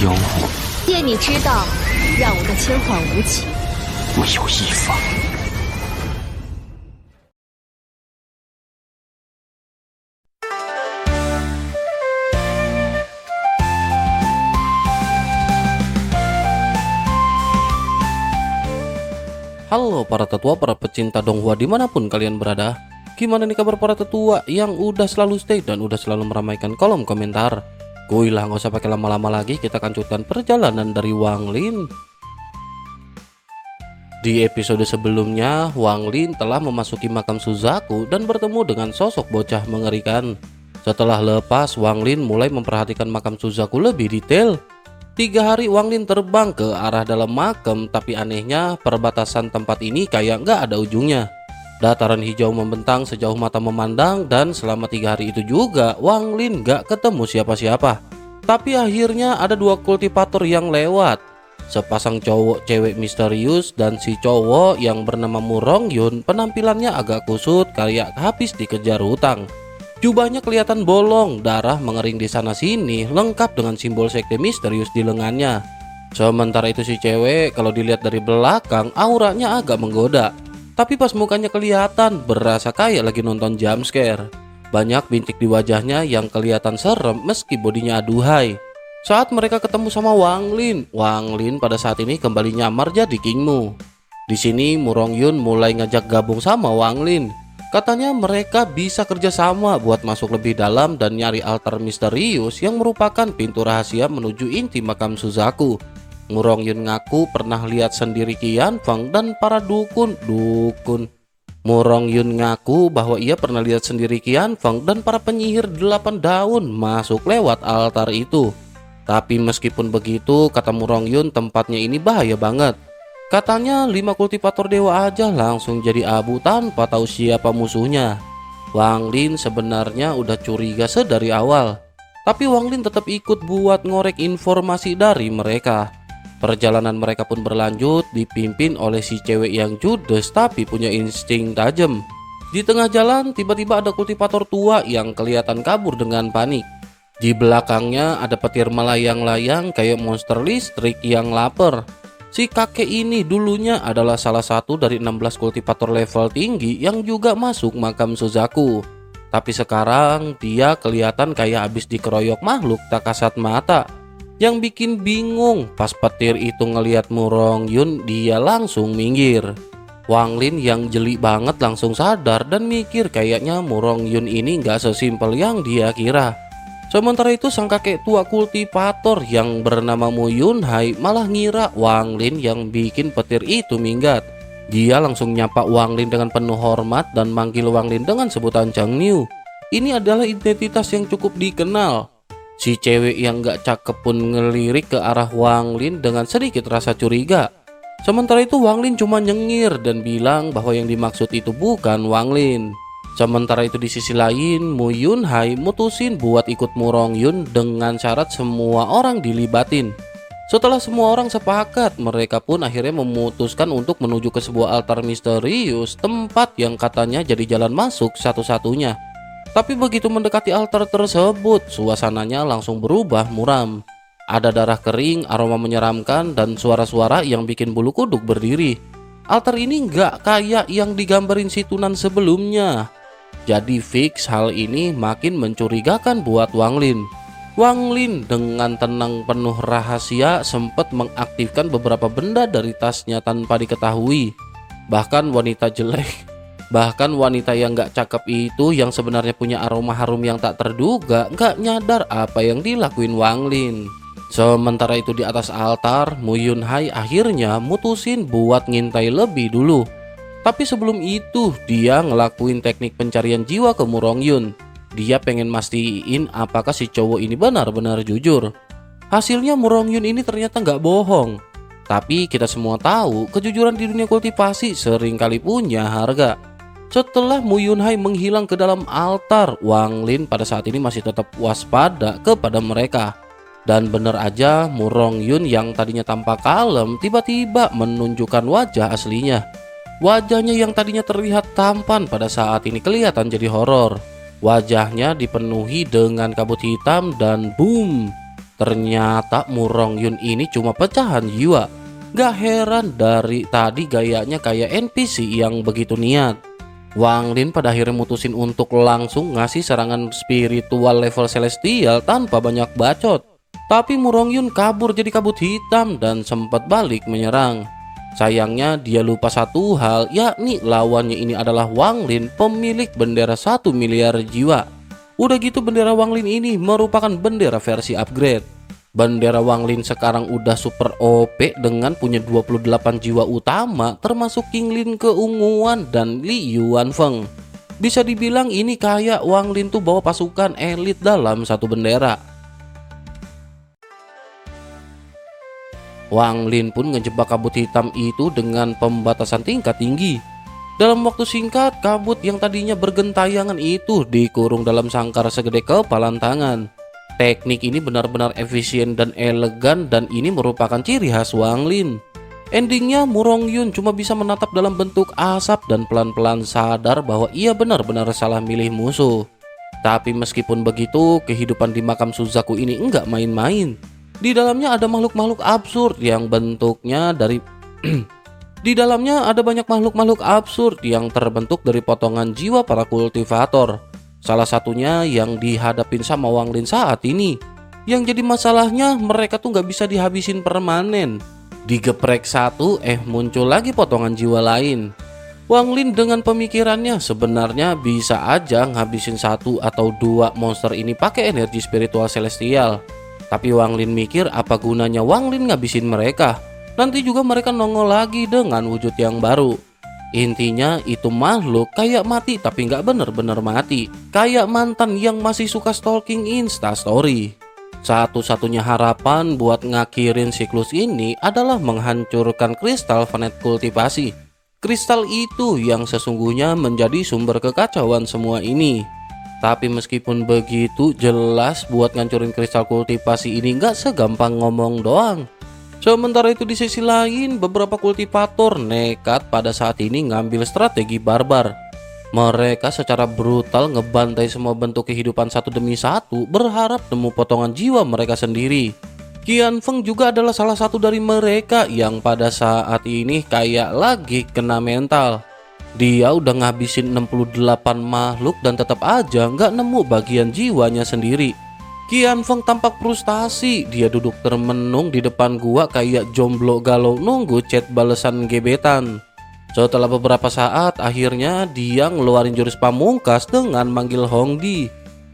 妖物，借你之道，让我的千缓无期。没有一法。Halo para tetua, para pecinta donghua dimanapun kalian berada. Gimana nih kabar para tetua yang udah selalu stay dan udah selalu meramaikan kolom komentar? Kuy lah, nggak usah pakai lama-lama lagi, kita lanjutkan perjalanan dari Wang Lin. Di episode sebelumnya, Wang Lin telah memasuki makam Suzaku dan bertemu dengan sosok bocah mengerikan. Setelah lepas, Wang Lin mulai memperhatikan makam Suzaku lebih detail. 3 hari Wang Lin terbang ke arah dalam makam, tapi anehnya perbatasan tempat ini kayak nggak ada ujungnya. Dataran hijau membentang sejauh mata memandang, dan selama 3 hari itu juga Wang Lin nggak ketemu siapa-siapa. Tapi akhirnya ada 2 kultivator yang lewat. Sepasang cowok cewek misterius, dan si cowok yang bernama Murong Yun penampilannya agak kusut kayak habis dikejar hutang. Jubahnya kelihatan bolong, darah mengering di sana sini, lengkap dengan simbol sekte misterius di lengannya. Sementara itu si cewek kalau dilihat dari belakang auranya agak menggoda, tapi pas mukanya kelihatan berasa kayak lagi nonton jumpscare. Banyak bintik di wajahnya yang kelihatan serem meski bodinya aduhai. Saat mereka ketemu sama Wang Lin pada saat ini kembali nyamar jadi Kingmu. Di sini Murong Yun mulai ngajak gabung sama Wang Lin. Katanya mereka bisa kerjasama buat masuk lebih dalam dan nyari altar misterius yang merupakan pintu rahasia menuju inti makam Suzaku. Murong Yun ngaku pernah lihat sendiri Qian Feng dan para dukun. Murong Yun ngaku bahwa ia pernah lihat sendiri Qian Feng dan para penyihir 8 daun masuk lewat altar itu. Tapi meskipun begitu, kata Murong Yun, tempatnya ini bahaya banget. Katanya 5 kultivator dewa aja langsung jadi abu tanpa tahu siapa musuhnya. Wang Lin sebenarnya udah curiga sedari awal, tapi Wang Lin tetap ikut buat ngorek informasi dari mereka. Perjalanan mereka pun berlanjut, dipimpin oleh si cewek yang judes tapi punya insting tajam. Di tengah jalan tiba-tiba ada kultivator tua yang kelihatan kabur dengan panik. Di belakangnya ada petir melayang-layang kayak monster listrik yang lapar. Si kakek ini dulunya adalah salah satu dari 16 kultivator level tinggi yang juga masuk makam Suzaku. Tapi sekarang dia kelihatan kayak habis dikeroyok makhluk tak kasat mata. Yang bikin bingung, pas petir itu ngelihat Murong Yun, dia langsung minggir. Wang Lin yang jeli banget langsung sadar dan mikir kayaknya Murong Yun ini gak sesimpel yang dia kira. Sementara itu sang kakek tua kultivator yang bernama Mu Yunhai malah ngira Wang Lin yang bikin petir itu minggat. Dia langsung nyapa Wang Lin dengan penuh hormat dan manggil Wang Lin dengan sebutan Chang Niu. Ini adalah identitas yang cukup dikenal. Si cewek yang gak cakep pun ngelirik ke arah Wang Lin dengan sedikit rasa curiga. Sementara itu Wang Lin cuma nyengir dan bilang bahwa yang dimaksud itu bukan Wang Lin. Sementara itu di sisi lain, Mu Yunhai mutusin buat ikut Murong Yun dengan syarat semua orang dilibatin. Setelah semua orang sepakat, mereka pun akhirnya memutuskan untuk menuju ke sebuah altar misterius, tempat yang katanya jadi jalan masuk satu-satunya. Tapi begitu mendekati altar tersebut, suasananya langsung berubah muram. Ada darah kering, aroma menyeramkan, dan suara-suara yang bikin bulu kuduk berdiri. Altar ini nggak kayak yang digambarin si Tunan sebelumnya. Jadi fix hal ini makin mencurigakan buat Wang Lin. Wang Lin dengan tenang penuh rahasia sempat mengaktifkan beberapa benda dari tasnya tanpa diketahui. Bahkan wanita yang gak cakep itu yang sebenarnya punya aroma harum yang tak terduga gak nyadar apa yang dilakuin Wang Lin. Sementara itu di atas altar, Mu Yunhai akhirnya mutusin buat ngintai lebih dulu. Tapi sebelum itu dia ngelakuin teknik pencarian jiwa ke Murong Yun. Dia pengen mastiin apakah si cowok ini benar-benar jujur. Hasilnya Murong Yun ini ternyata nggak bohong. Tapi kita semua tahu kejujuran di dunia kultivasi seringkali punya harga. Setelah Mu Yunhai menghilang ke dalam altar, Wang Lin pada saat ini masih tetap waspada kepada mereka. Dan bener aja, Murong Yun yang tadinya tampak kalem tiba-tiba menunjukkan wajah aslinya. Wajahnya yang tadinya terlihat tampan pada saat ini kelihatan jadi horor. Wajahnya dipenuhi dengan kabut hitam dan boom, Ternyata Murong Yun ini cuma pecahan jiwa. Gak heran dari tadi gayanya kayak NPC yang begitu niat. Wang Lin pada akhirnya mutusin untuk langsung ngasih serangan spiritual level celestial tanpa banyak bacot. Tapi Murong Yun kabur jadi kabut hitam dan sempat balik menyerang. Sayangnya dia lupa satu hal, yakni lawannya ini adalah Wang Lin, pemilik bendera 1 miliar jiwa. Udah gitu bendera Wang Lin ini merupakan bendera versi upgrade. Bendera Wang Lin sekarang udah super OP dengan punya 28 jiwa utama termasuk King Lin keunguan dan Li Yuanfeng. Bisa dibilang ini kayak Wang Lin tuh bawa pasukan elit dalam satu bendera. Wang Lin pun ngejebak kabut hitam itu dengan pembatasan tingkat tinggi. Dalam waktu singkat, kabut yang tadinya bergentayangan itu dikurung dalam sangkar segede kepalan tangan. Teknik ini benar-benar efisien dan elegan dan ini merupakan ciri khas Wang Lin. Endingnya Murong Yun cuma bisa menatap dalam bentuk asap dan pelan-pelan sadar bahwa ia benar-benar salah milih musuh. Tapi meskipun begitu, kehidupan di makam Suzaku ini enggak main-main. Di dalamnya ada makhluk-makhluk absurd yang bentuknya dari Di dalamnya ada banyak makhluk-makhluk absurd yang terbentuk dari potongan jiwa para kultivator. Salah satunya yang dihadapin sama Wang Lin saat ini. Yang jadi masalahnya mereka tuh nggak bisa dihabisin permanen. Digeprek satu, muncul lagi potongan jiwa lain. Wang Lin dengan pemikirannya sebenarnya bisa aja ngabisin 1 atau 2 monster ini pakai energi spiritual celestial. Tapi Wang Lin mikir apa gunanya Wang Lin ngabisin mereka. Nanti juga mereka nongol lagi dengan wujud yang baru. Intinya itu makhluk kayak mati tapi nggak bener-bener mati. Kayak mantan yang masih suka stalking Instastory. Satu-satunya harapan buat ngakhirin siklus ini adalah menghancurkan kristal planet kultivasi. Kristal itu yang sesungguhnya menjadi sumber kekacauan semua ini. Tapi meskipun begitu, jelas buat ngancurin kristal kultivasi ini nggak segampang ngomong doang. Sementara itu di sisi lain, beberapa kultivator nekat pada saat ini ngambil strategi barbar. Mereka secara brutal ngebantai semua bentuk kehidupan satu demi satu, berharap nemu potongan jiwa mereka sendiri. Qian Feng juga adalah salah satu dari mereka yang pada saat ini kayak lagi kena mental. Dia udah ngabisin 68 makhluk dan tetap aja nggak nemu bagian jiwanya sendiri. Qian Feng tampak frustasi, dia duduk termenung di depan gua kayak jomblo galau nunggu chat balesan gebetan. Setelah beberapa saat, akhirnya dia ngeluarin jurus pamungkas dengan manggil Hongdi.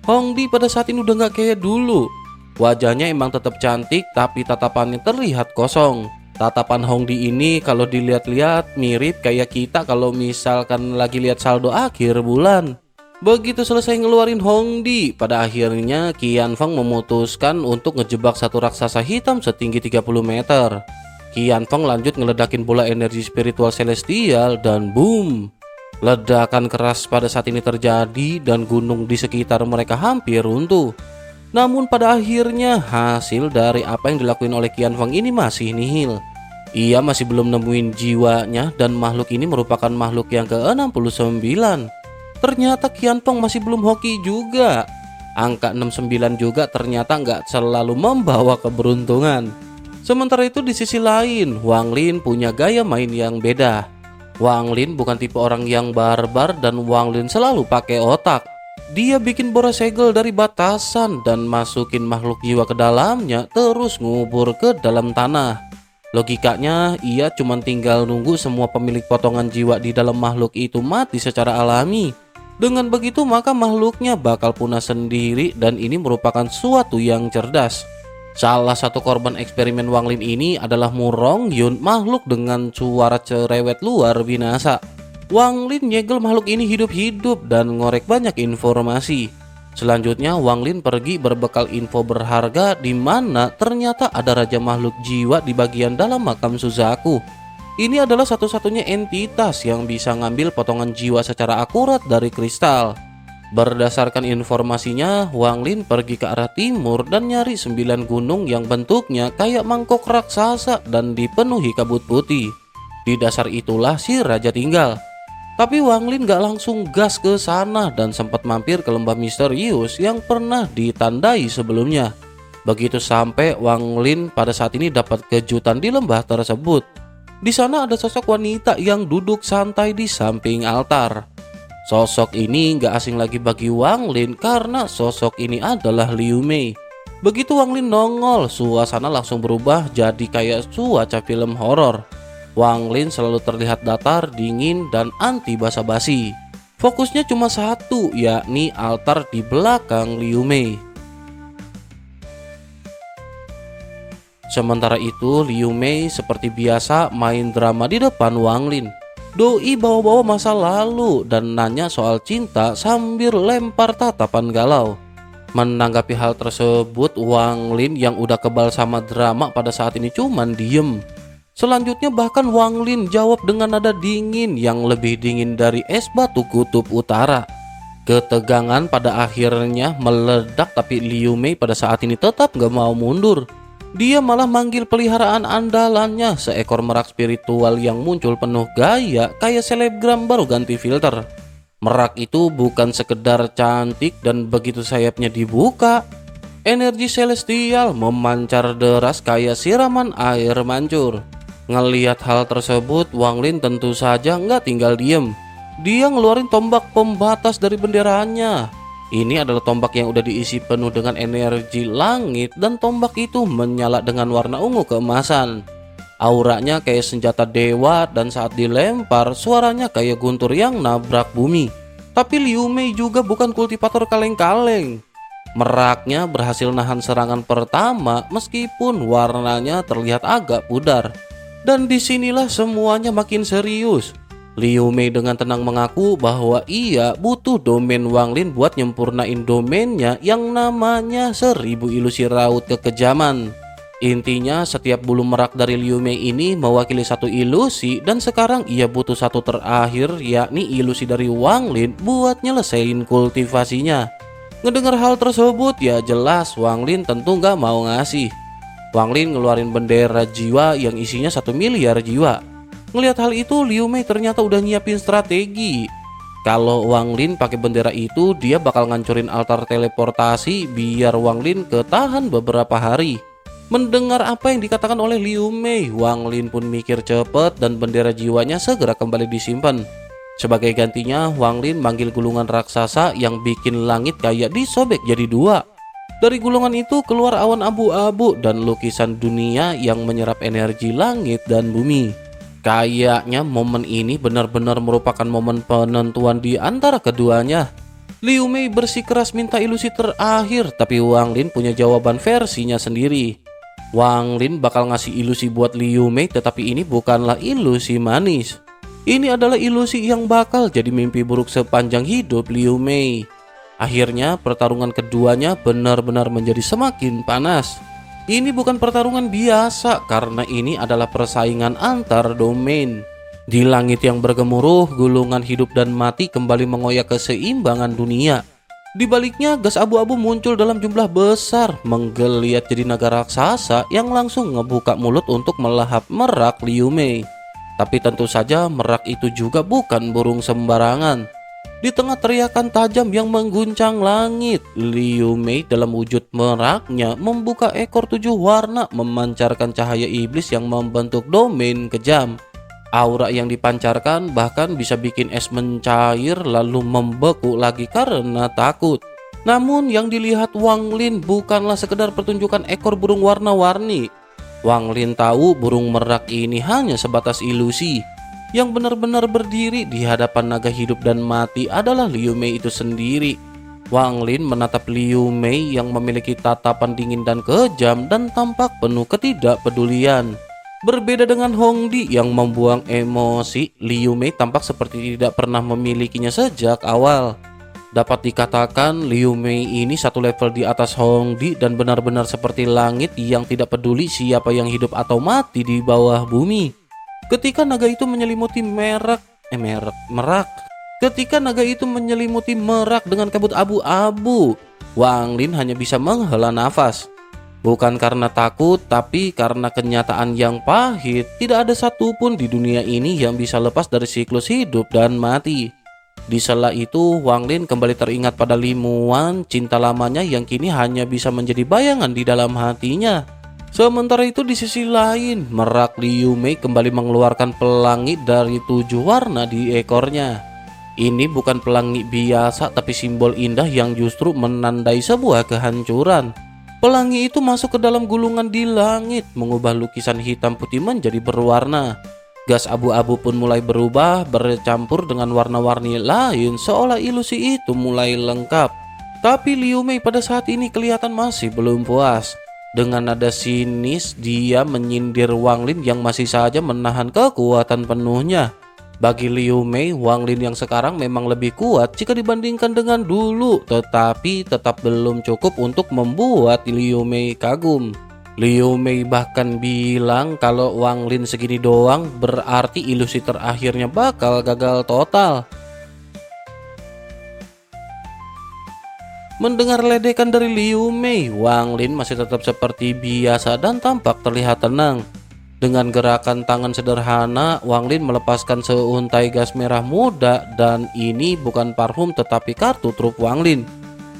Hongdi pada saat ini udah nggak kayak dulu. Wajahnya emang tetap cantik tapi tatapannya terlihat kosong. Tatapan Hongdi ini kalau dilihat-lihat mirip kayak kita kalau misalkan lagi lihat saldo akhir bulan. Begitu selesai ngeluarin Hongdi, pada akhirnya Qian Feng memutuskan untuk ngejebak satu raksasa hitam setinggi 30 meter. Qian Feng lanjut ngeledakin bola energi spiritual celestial dan boom. Ledakan keras pada saat ini terjadi dan gunung di sekitar mereka hampir runtuh. Namun pada akhirnya hasil dari apa yang dilakuin oleh Qian Feng ini masih nihil. Ia masih belum nemuin jiwanya dan makhluk ini merupakan makhluk yang ke-69. Ternyata Qian Feng masih belum hoki juga. Angka 69 juga ternyata nggak selalu membawa keberuntungan. Sementara itu di sisi lain, Wang Lin punya gaya main yang beda. Wang Lin bukan tipe orang yang barbar dan Wang Lin selalu pakai otak. Dia bikin bola segel dari batasan dan masukin makhluk jiwa ke dalamnya terus ngubur ke dalam tanah. Logikanya ia cuma tinggal nunggu semua pemilik potongan jiwa di dalam makhluk itu mati secara alami. Dengan begitu maka makhluknya bakal punah sendiri dan ini merupakan suatu yang cerdas. Salah satu korban eksperimen Wang Lin ini adalah Murong Yun, makhluk dengan suara cerewet luar binasa. Wang Lin nyegel makhluk ini hidup-hidup dan ngorek banyak informasi. Selanjutnya Wang Lin pergi berbekal info berharga di mana ternyata ada raja makhluk jiwa di bagian dalam makam Suzaku. Ini adalah satu-satunya entitas yang bisa ngambil potongan jiwa secara akurat dari kristal. Berdasarkan informasinya, Wang Lin pergi ke arah timur dan nyari 9 gunung yang bentuknya kayak mangkok raksasa dan dipenuhi kabut putih. Di dasar itulah si raja tinggal. Tapi Wang Lin gak langsung gas ke sana dan sempat mampir ke lembah misterius yang pernah ditandai sebelumnya. Begitu sampai, Wang Lin pada saat ini dapat kejutan di lembah tersebut. Di sana ada sosok wanita yang duduk santai di samping altar. Sosok ini gak asing lagi bagi Wang Lin karena sosok ini adalah Liu Mei. Begitu Wang Lin nongol, suasana langsung berubah jadi kayak cuaca film horor. Wang Lin selalu terlihat datar, dingin, dan anti basa-basi. Fokusnya cuma satu, yakni altar di belakang Liu Mei. Sementara itu, Liu Mei seperti biasa main drama di depan Wang Lin. Doi bawa-bawa masa lalu dan nanya soal cinta sambil lempar tatapan galau. Menanggapi hal tersebut, Wang Lin yang udah kebal sama drama pada saat ini cuman diem. Selanjutnya bahkan Wang Lin jawab dengan nada dingin yang lebih dingin dari es batu kutub utara. Ketegangan pada akhirnya meledak, tapi Liu Mei pada saat ini tetap gak mau mundur. Dia malah manggil peliharaan andalannya, seekor merak spiritual yang muncul penuh gaya kayak selebgram baru ganti filter. Merak itu bukan sekedar cantik, dan begitu sayapnya dibuka, energi celestial memancar deras kayak siraman air mancur. Ngelihat hal tersebut, Wang Lin tentu saja nggak tinggal diem. Dia ngeluarin tombak pembatas dari benderanya. Ini adalah tombak yang udah diisi penuh dengan energi langit, dan tombak itu menyala dengan warna ungu keemasan. Auranya kayak senjata dewa, dan saat dilempar suaranya kayak guntur yang nabrak bumi. Tapi Liu Mei juga bukan kultivator kaleng-kaleng. Meraknya berhasil nahan serangan pertama meskipun warnanya terlihat agak pudar. Dan disinilah semuanya makin serius. Liu Mei dengan tenang mengaku bahwa ia butuh domain Wang Lin buat nyempurnain domainnya yang namanya 1000 ilusi raut kekejaman. Intinya setiap bulu merak dari Liu Mei ini mewakili satu ilusi, dan sekarang ia butuh satu terakhir, yakni ilusi dari Wang Lin buat nyelesain kultivasinya. Ngedengar hal tersebut ya jelas Wang Lin tentu gak mau ngasih. Wang Lin ngeluarin bendera jiwa yang isinya 1 miliar jiwa. Ngelihat hal itu, Liu Mei ternyata udah nyiapin strategi. Kalau Wang Lin pakai bendera itu, dia bakal ngancurin altar teleportasi biar Wang Lin ketahan beberapa hari. Mendengar apa yang dikatakan oleh Liu Mei, Wang Lin pun mikir cepet dan bendera jiwanya segera kembali disimpan. Sebagai gantinya, Wang Lin manggil gulungan raksasa yang bikin langit kayak disobek jadi 2. Dari gulungan itu keluar awan abu-abu dan lukisan dunia yang menyerap energi langit dan bumi. Kayaknya momen ini benar-benar merupakan momen penentuan di antara keduanya. Liu Mei bersikeras minta ilusi terakhir, tapi Wang Lin punya jawaban versinya sendiri. Wang Lin bakal ngasih ilusi buat Liu Mei, tetapi ini bukanlah ilusi manis. Ini adalah ilusi yang bakal jadi mimpi buruk sepanjang hidup Liu Mei. Akhirnya pertarungan keduanya benar-benar menjadi semakin panas. Ini bukan pertarungan biasa karena ini adalah persaingan antar domain. Di langit yang bergemuruh, gulungan hidup dan mati kembali mengoyak keseimbangan dunia. Di baliknya, gas abu-abu muncul dalam jumlah besar, menggeliat jadi naga raksasa yang langsung ngebuka mulut untuk melahap merak Liu Mei. Tapi tentu saja merak itu juga bukan burung sembarangan. Di tengah teriakan tajam yang mengguncang langit, Liu Mei dalam wujud meraknya membuka ekor 7 warna memancarkan cahaya iblis yang membentuk domain kejam. Aura yang dipancarkan bahkan bisa bikin es mencair lalu membeku lagi karena takut. Namun yang dilihat Wang Lin bukanlah sekedar pertunjukan ekor burung warna-warni. Wang Lin tahu burung merak ini hanya sebatas ilusi. Yang benar-benar berdiri di hadapan naga hidup dan mati adalah Liu Mei itu sendiri. Wang Lin menatap Liu Mei yang memiliki tatapan dingin dan kejam dan tampak penuh ketidakpedulian. Berbeda dengan Hongdi yang membuang emosi, Liu Mei tampak seperti tidak pernah memilikinya sejak awal. Dapat dikatakan Liu Mei ini satu level di atas Hongdi dan benar-benar seperti langit yang tidak peduli siapa yang hidup atau mati di bawah bumi. Ketika naga itu menyelimuti merak dengan kabut abu-abu, Wang Lin hanya bisa menghela nafas. Bukan karena takut, tapi karena kenyataan yang pahit. Tidak ada satupun di dunia ini yang bisa lepas dari siklus hidup dan mati. Di sela itu, Wang Lin kembali teringat pada Limuan, cinta lamanya yang kini hanya bisa menjadi bayangan di dalam hatinya. Sementara itu di sisi lain, merak Liu Mei kembali mengeluarkan pelangi dari 7 warna di ekornya. Ini bukan pelangi biasa tapi simbol indah yang justru menandai sebuah kehancuran. Pelangi itu masuk ke dalam gulungan di langit, mengubah lukisan hitam putih menjadi berwarna. Gas abu-abu pun mulai berubah, bercampur dengan warna-warni lain seolah ilusi itu mulai lengkap. Tapi Liu Mei pada saat ini kelihatan masih belum puas. Dengan nada sinis, dia menyindir Wang Lin yang masih saja menahan kekuatan penuhnya. Bagi Liu Mei, Wang Lin yang sekarang memang lebih kuat jika dibandingkan dengan dulu, tetapi tetap belum cukup untuk membuat Liu Mei kagum. Liu Mei bahkan bilang kalau Wang Lin segini doang berarti ilusi terakhirnya bakal gagal total. Mendengar ledekan dari Liu Mei, Wang Lin masih tetap seperti biasa dan tampak terlihat tenang. Dengan gerakan tangan sederhana, Wang Lin melepaskan seuntai gas merah muda, dan ini bukan parfum tetapi kartu truf Wang Lin.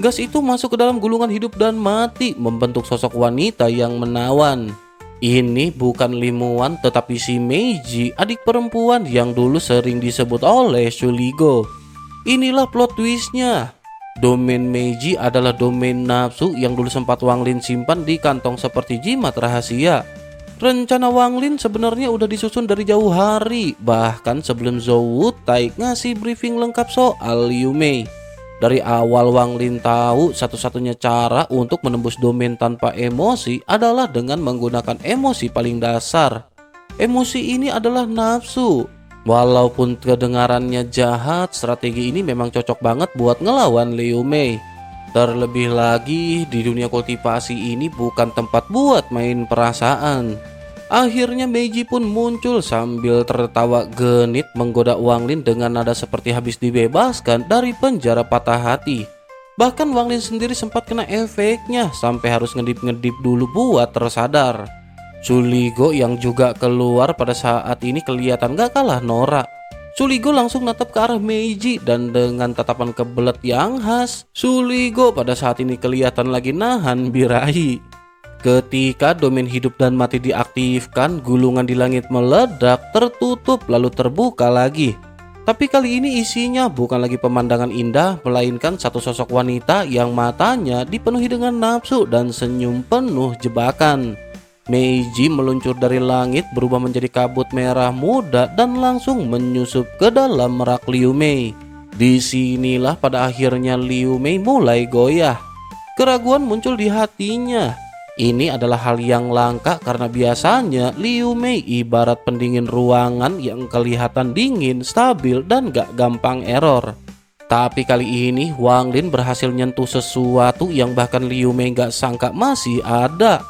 Gas itu masuk ke dalam gulungan hidup dan mati, membentuk sosok wanita yang menawan. Ini bukan Limuan tetapi si Meiji, adik perempuan yang dulu sering disebut oleh Shuligo. Inilah plot twistnya. Domain Meiji adalah domain nafsu yang dulu sempat Wang Lin simpan di kantong seperti jimat rahasia. Rencana Wang Lin sebenarnya udah disusun dari jauh hari, bahkan sebelum Zhou Wutai ngasih briefing lengkap soal Liu Mei. Dari awal Wang Lin tahu satu-satunya cara untuk menembus domain tanpa emosi adalah dengan menggunakan emosi paling dasar. Emosi ini adalah nafsu. Walaupun kedengarannya jahat, strategi ini memang cocok banget buat ngelawan Liu Mei. Terlebih lagi, di dunia kultivasi ini bukan tempat buat main perasaan. Akhirnya Meiji pun muncul sambil tertawa genit menggoda Wang Lin dengan nada seperti habis dibebaskan dari penjara patah hati. Bahkan Wang Lin sendiri sempat kena efeknya sampai harus ngedip-ngedip dulu buat tersadar. Shuligo yang juga keluar pada saat ini kelihatan gak kalah norak. Shuligo langsung natap ke arah Meiji dan dengan tatapan kebelet yang khas, Shuligo pada saat ini kelihatan lagi nahan birahi. Ketika domain hidup dan mati diaktifkan, gulungan di langit meledak, tertutup lalu terbuka lagi. Tapi kali ini isinya bukan lagi pemandangan indah, melainkan satu sosok wanita yang matanya dipenuhi dengan nafsu dan senyum penuh jebakan. Meiji meluncur dari langit berubah menjadi kabut merah muda dan langsung menyusup ke dalam merak Liu Mei. Disinilah pada akhirnya Liu Mei mulai goyah. Keraguan muncul di hatinya. Ini adalah hal yang langka karena biasanya Liu Mei ibarat pendingin ruangan yang kelihatan dingin, stabil, dan gak gampang error. Tapi kali ini Wang Lin berhasil nyentuh sesuatu yang bahkan Liu Mei gak sangka masih ada.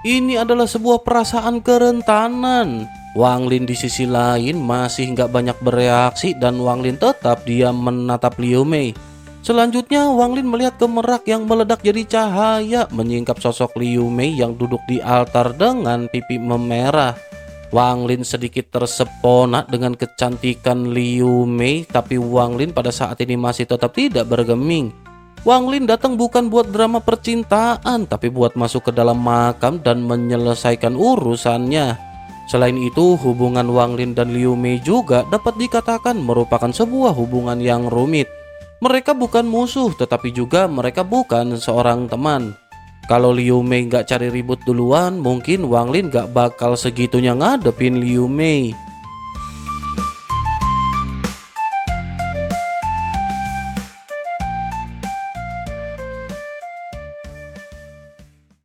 Ini adalah sebuah perasaan kerentanan. Wang Lin di sisi lain masih nggak banyak bereaksi dan Wang Lin tetap diam menatap Liu Mei. Selanjutnya Wang Lin melihat ke merak yang meledak jadi cahaya menyingkap sosok Liu Mei yang duduk di altar dengan pipi memerah. Wang Lin sedikit tersepona dengan kecantikan Liu Mei, tapi Wang Lin pada saat ini masih tetap tidak bergeming. Wang Lin datang bukan buat drama percintaan, tapi buat masuk ke dalam makam dan menyelesaikan urusannya. Selain itu, hubungan Wang Lin dan Liu Mei juga dapat dikatakan merupakan sebuah hubungan yang rumit. Mereka bukan musuh, tetapi juga mereka bukan seorang teman. Kalau Liu Mei gak cari ribut duluan, mungkin Wang Lin gak bakal segitunya ngadepin Liu Mei.